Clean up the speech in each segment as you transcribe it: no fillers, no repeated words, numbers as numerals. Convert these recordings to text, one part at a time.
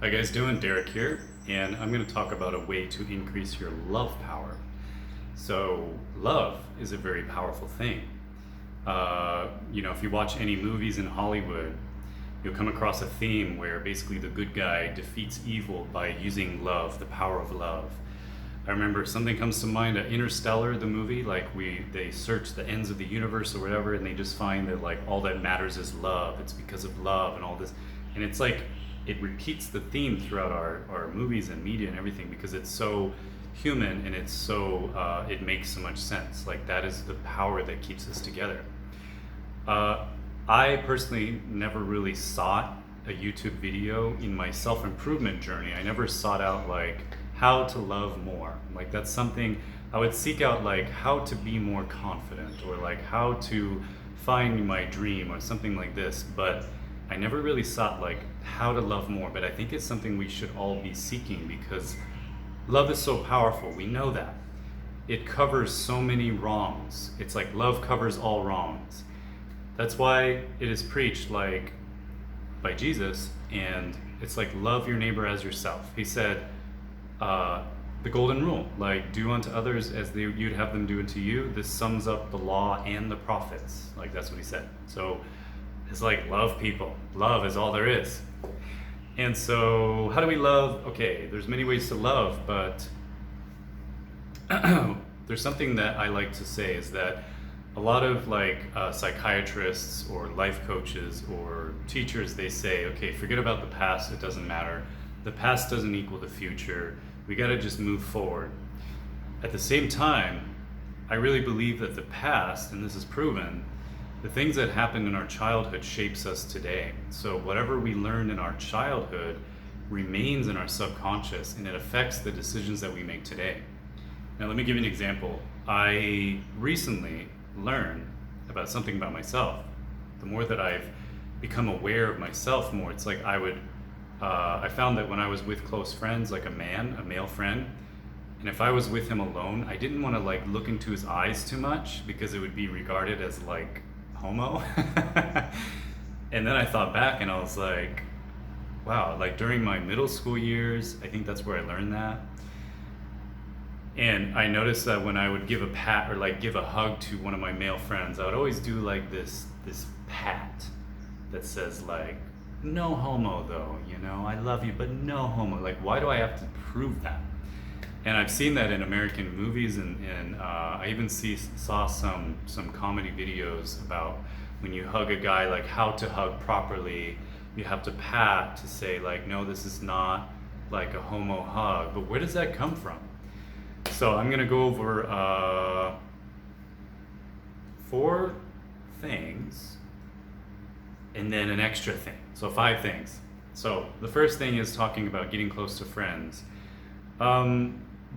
How you guys doing? Derek here, and I'm going to talk about a way to increase your love power. So, love is a very powerful thing. If you watch any movies in Hollywood, you'll come across a theme where basically the good guy defeats evil by using love, the power of love. I remember something comes to mind, Interstellar, the movie, like they search the ends of the universe or whatever, and they just find that like all that matters is love. It's because of love and all this, and it's like it repeats the theme throughout our movies and media and everything because it's so human and it's so it makes so much sense. Like that is the power that keeps us together. Uh, I personally never really sought a YouTube video in my self-improvement journey. I never sought out like how to love more. Like that's something I would seek out, like how to be more confident or like how to find my dream or something like this. But I never really sought like how to love more. But I think it's something we should all be seeking because love is so powerful. We know that. It covers so many wrongs. It's like love covers all wrongs. That's why it is preached like by Jesus, and it's like love your neighbor as yourself. He said, the golden rule, like do unto others as you'd have them do unto you. This sums up the law and the prophets. Like that's what he said. So it's like love people. Love is all there is. And so how do we love? Okay, there's many ways to love, but there's something that I like to say is that a lot of like psychiatrists or life coaches or teachers, they say, okay, forget about the past, it doesn't matter. The past doesn't equal the future. We got to just move forward. At the same time, I really believe that the past, and this is proven, the things that happened in our childhood shapes us today. So whatever we learned in our childhood remains in our subconscious and it affects the decisions that we make today. Now let me give you an example. I recently learned about something about myself. The more that I've become aware of myself more, it's like I found that when I was with close friends, like a male friend, and if I was with him alone, I didn't want to like look into his eyes too much because it would be regarded as like homo. And then I thought back and I was like, wow, like during my middle school years, I think that's where I learned that. And I noticed that when I would give a pat or like give a hug to one of my male friends, I would always do like this pat that says like, no homo though, I love you, but no homo. Like, why do I have to prove that? And I've seen that in American movies, and I even saw some comedy videos about when you hug a guy, like how to hug properly. You have to pat to say like, no, this is not like a homo hug. But where does that come from? So I'm gonna go over 4 things and then an extra thing. So 5 things. So the first thing is talking about getting close to friends.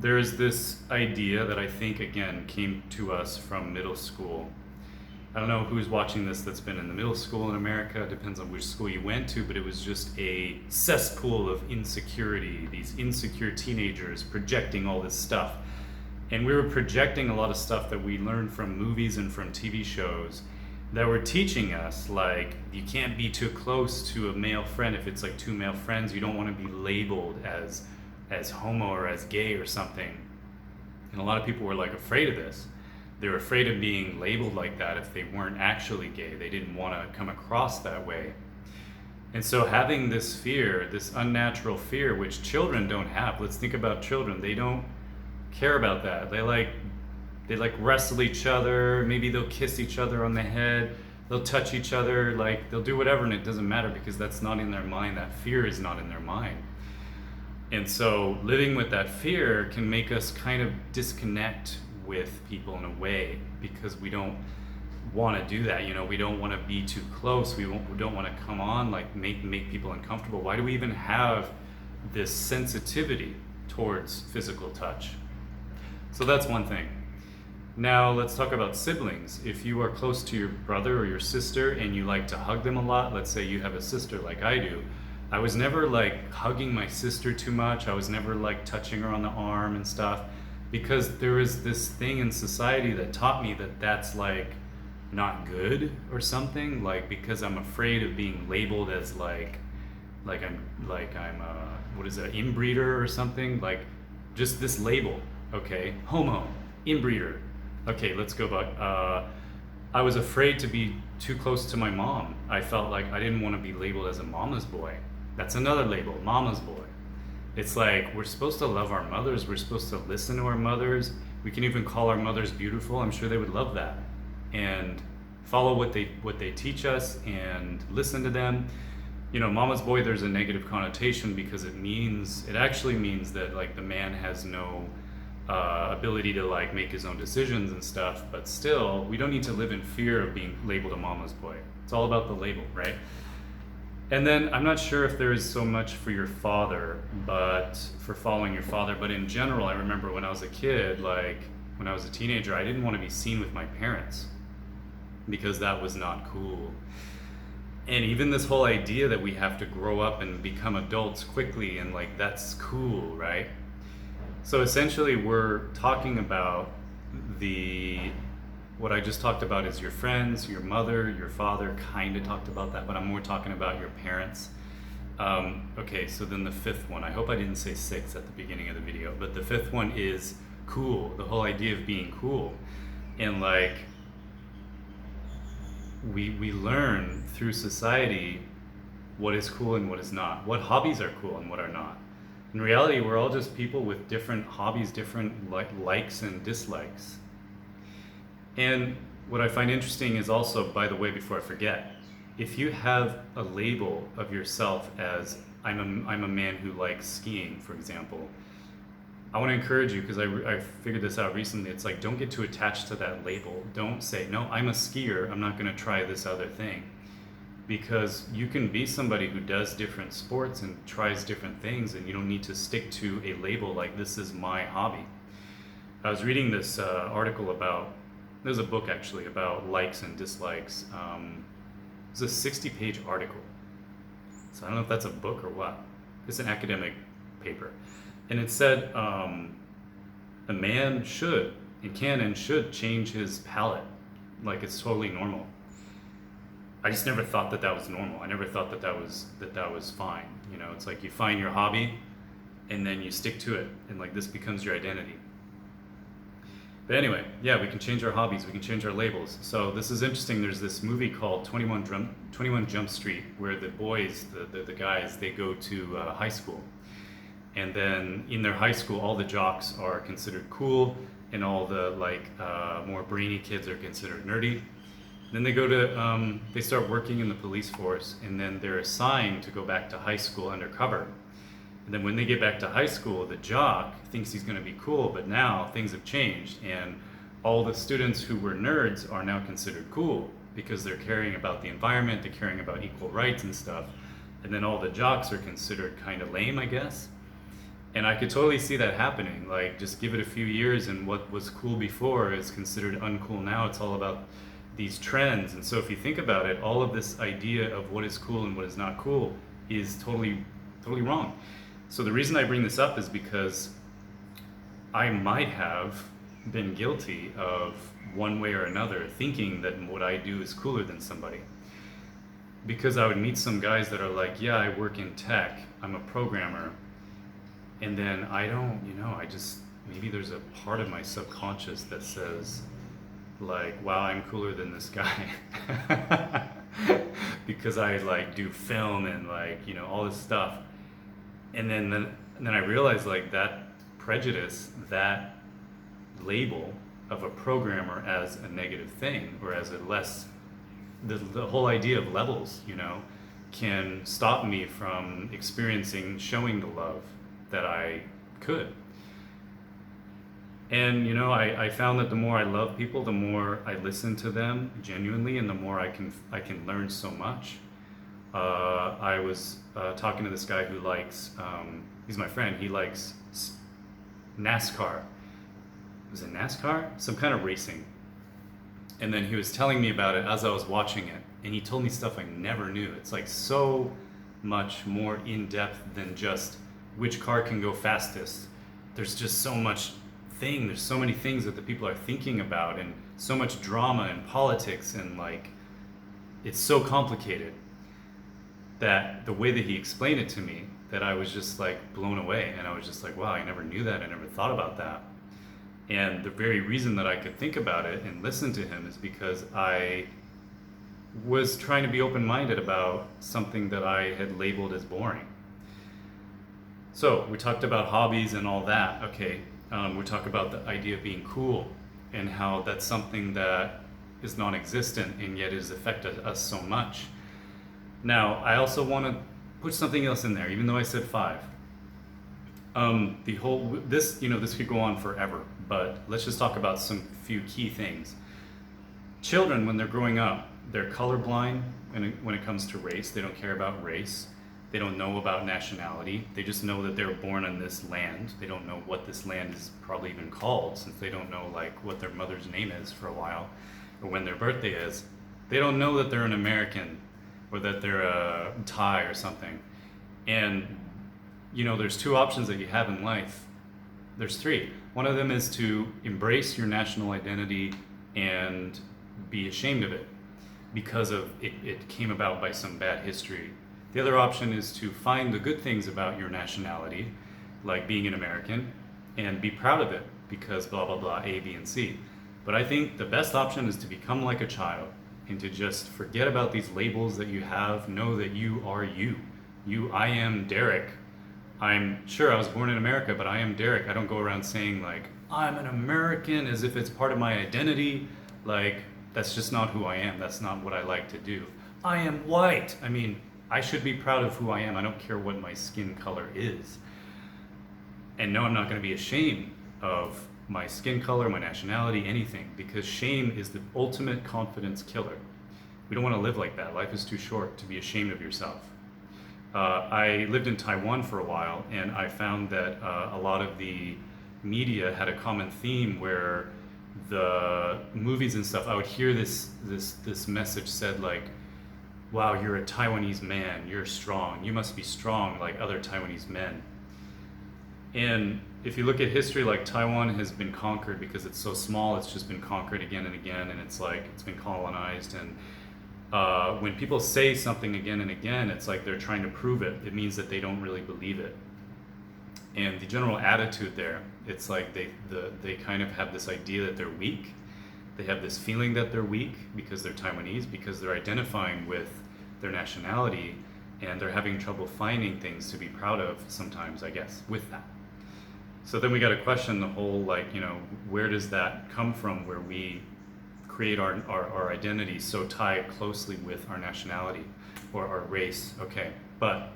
There's this idea that I think, again, came to us from middle school. I don't know who's watching this that's been in the middle school in America. It depends on which school you went to, but it was just a cesspool of insecurity, these insecure teenagers projecting all this stuff. And we were projecting a lot of stuff that we learned from movies and from TV shows that were teaching us, like, you can't be too close to a male friend. If it's like 2 male friends, you don't want to be labeled as homo or as gay or something. And a lot of people were like afraid of this. They were afraid of being labeled like that if they weren't actually gay. They didn't want to come across that way. And so having this fear, this unnatural fear, which children don't have. Let's think about children. They don't care about that. They like wrestle each other. Maybe they'll kiss each other on the head. They'll touch each other. Like they'll do whatever, and it doesn't matter because that's not in their mind. That fear is not in their mind. And so living with that fear can make us kind of disconnect with people in a way because we don't want to do that. We don't want to be too close. We don't want to come on, like make people uncomfortable. Why do we even have this sensitivity towards physical touch? So that's one thing. Now let's talk about siblings. If you are close to your brother or your sister and you like to hug them a lot, let's say you have a sister like I do. I was never like hugging my sister too much. I was never like touching her on the arm and stuff because there was this thing in society that taught me that that's like not good or something, like because I'm afraid of being labeled as like like I'm what is it, inbreeder or something, like just this label. Okay, homo, inbreeder. Okay, let's go back. I was afraid to be too close to my mom. I felt like I didn't want to be labeled as a mama's boy. That's another label, mama's boy. It's like we're supposed to love our mothers, we're supposed to listen to our mothers. We can even call our mothers beautiful. I'm sure they would love that. And follow what they teach us and listen to them. You know, mama's boy, there's a negative connotation because it actually means that like the man has no ability to like make his own decisions and stuff, but still we don't need to live in fear of being labeled a mama's boy. It's all about the label, right? And then I'm not sure if there is so much for your father, but for following your father, but in general, I remember when I was a kid, like when I was a teenager, I didn't want to be seen with my parents because that was not cool. And even this whole idea that we have to grow up and become adults quickly and like that's cool, right? So essentially we're talking about what I just talked about is your friends, your mother, your father kind of talked about that, but I'm more talking about your parents. Okay, so then the fifth one, I hope I didn't say six at the beginning of the video, but the fifth one is cool, the whole idea of being cool. And like, we learn through society what is cool and what is not, what hobbies are cool and what are not. In reality, we're all just people with different hobbies, different likes and dislikes. And what I find interesting is also, by the way, before I forget, if you have a label of yourself as I'm a man who likes skiing, for example, I want to encourage you, because I figured this out recently. It's like, don't get too attached to that label. Don't say, no, I'm a skier, I'm not going to try this other thing. Because you can be somebody who does different sports and tries different things, and you don't need to stick to a label like this is my hobby. I was reading this article about, there's a book actually about likes and dislikes. It's a 60-page article. So I don't know if that's a book or what. It's an academic paper. And it said a man should and can and should change his palate. Like it's totally normal. I just never thought that was normal. I never thought that was fine. You know, it's like you find your hobby and then you stick to it, and like this becomes your identity. But anyway, yeah, we can change our hobbies, we can change our labels. So this is interesting. There's this movie called 21 Jump Street, where the boys, the guys, they go to high school. And then in their high school, all the jocks are considered cool, and all the more brainy kids are considered nerdy. Then they go to, they start working in the police force, and then they're assigned to go back to high school undercover. And then when they get back to high school, the jock thinks he's going to be cool, but now things have changed, and all the students who were nerds are now considered cool because they're caring about the environment, they're caring about equal rights and stuff. And then all the jocks are considered kind of lame, I guess. And I could totally see that happening. Like, just give it a few years, and what was cool before is considered uncool now. It's all about these trends. And so if you think about it, all of this idea of what is cool and what is not cool is totally wrong. So the reason I bring this up is because I might have been guilty of one way or another thinking that what I do is cooler than somebody. Because I would meet some guys that are like, yeah, I work in tech, I'm a programmer, and then I don't, maybe there's a part of my subconscious that says, like, wow, I'm cooler than this guy. Because I do film and all this stuff. And then I realized that prejudice, that label of a programmer as a negative thing, or as a less, the whole idea of levels, can stop me from showing the love that I could. And I found that the more I love people, the more I listen to them genuinely, and the more I can learn so much. I was talking to this guy who likes, he's my friend, he likes NASCAR. Was it NASCAR? Some kind of racing. And then he was telling me about it as I was watching it, and he told me stuff I never knew. It's so much more in-depth than just which car can go fastest. There's just so much there's so many things that the people are thinking about, and so much drama and politics, and it's so complicated. that the way that he explained it to me, that I was just like blown away, and I was just like, wow, I never knew that, I never thought about that. And the very reason that I could think about it and listen to him is because I was trying to be open-minded about something that I had labeled as boring. So we talked about hobbies and all that. Okay, we talked about the idea of being cool and how that's something that is non-existent and yet has affected us so much. Now, I also want to put something else in there, even though I said 5. The whole this this could go on forever, but let's just talk about some few key things. Children, when they're growing up, they're colorblind when it comes to race. They don't care about race. They don't know about nationality. They just know that they were born on this land. They don't know what this land is probably even called, since they don't know like what their mother's name is for a while, or when their birthday is. They don't know that they're an American or that they're a Thai or something. And there's 2 options that you have in life. There's 3. One of them is to embrace your national identity and be ashamed of it because of it came about by some bad history. The other option is to find the good things about your nationality, like being an American, and be proud of it because blah, blah, blah, A, B, and C. But I think the best option is to become like a child and to just forget about these labels that you have. Know that you are you. I am Derek. I'm sure I was born in America, but I am Derek. I don't go around saying like, I'm an American as if it's part of my identity. Like, that's just not who I am. That's not what I like to do. I am white. I mean, I should be proud of who I am. I don't care what my skin color is. And no, I'm not going to be ashamed of my skin color, my nationality, anything, because shame is the ultimate confidence killer. We don't want to live like that. Life is too short to be ashamed of yourself. I lived in Taiwan for a while, and I found that a lot of the media had a common theme where the movies and stuff, I would hear this message said like, wow, you're a Taiwanese man, you're strong, you must be strong like other Taiwanese men. And if you look at history, like Taiwan has been conquered because it's so small, it's just been conquered again and again, and it's like it's been colonized. And when people say something again and again, it's like they're trying to prove it. It means that they don't really believe it. And the general attitude there, it's like they kind of have this idea that they're weak. They have this feeling that they're weak because they're Taiwanese, because they're identifying with their nationality, and they're having trouble finding things to be proud of sometimes, I guess, with that. So then we got to question the whole, like, where does that come from, where we create our identity so tied closely with our nationality or our race? Okay, but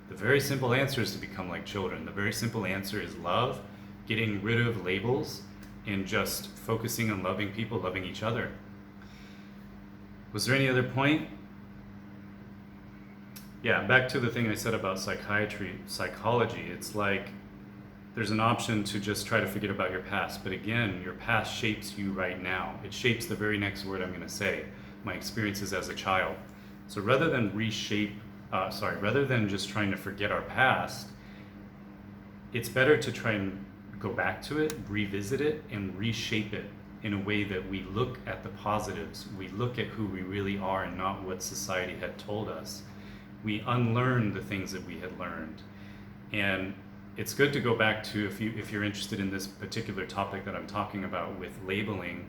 the very simple answer is to become like children. The very simple answer is love, getting rid of labels, and just focusing on loving people, loving each other. Was there any other point? Yeah, back to the thing I said about psychology. It's like there's an option to just try to forget about your past. But again, your past shapes you right now. It shapes the very next word I'm going to say, my experiences as a child. So rather than rather than just trying to forget our past, it's better to try and go back to it, revisit it, and reshape it in a way that we look at the positives. We look at who we really are and not what society had told us. We unlearn the things that we had learned. And it's good to go back to, if you're interested in this particular topic that I'm talking about with labeling,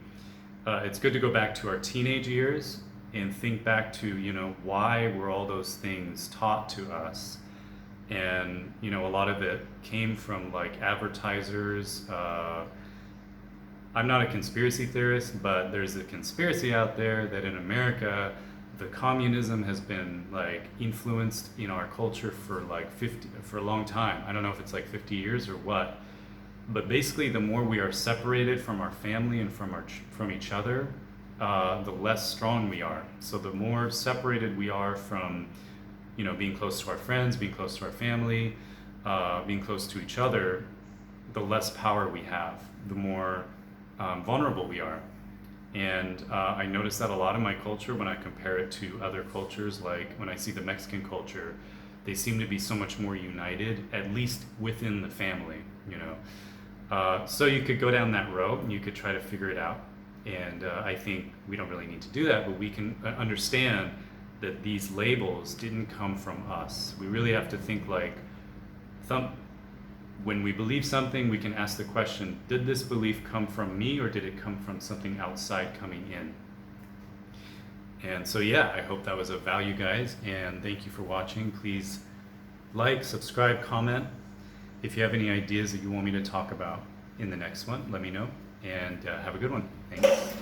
it's good to go back to our teenage years and think back to, why were all those things taught to us? And, a lot of it came from like advertisers. I'm not a conspiracy theorist, but there's a conspiracy out there that in America, the communism has been like influenced in our culture for a long time. I don't know if it's like 50 years or what, but basically the more we are separated from our family and from each other, the less strong we are. So the more separated we are from, being close to our friends, being close to our family, being close to each other, the less power we have, the more vulnerable we are. And I notice that a lot in my culture when I compare it to other cultures. Like when I see the Mexican culture, they seem to be so much more united, at least within the family, So you could go down that road and you could try to figure it out. And I think we don't really need to do that, but we can understand that these labels didn't come from us. We really have to think like, when we believe something, we can ask the question, did this belief come from me or did it come from something outside coming in? And so yeah, I hope that was of value, guys, and thank you for watching. Please like, subscribe, comment. If you have any ideas that you want me to talk about in the next one, let me know, and have a good one. Thanks.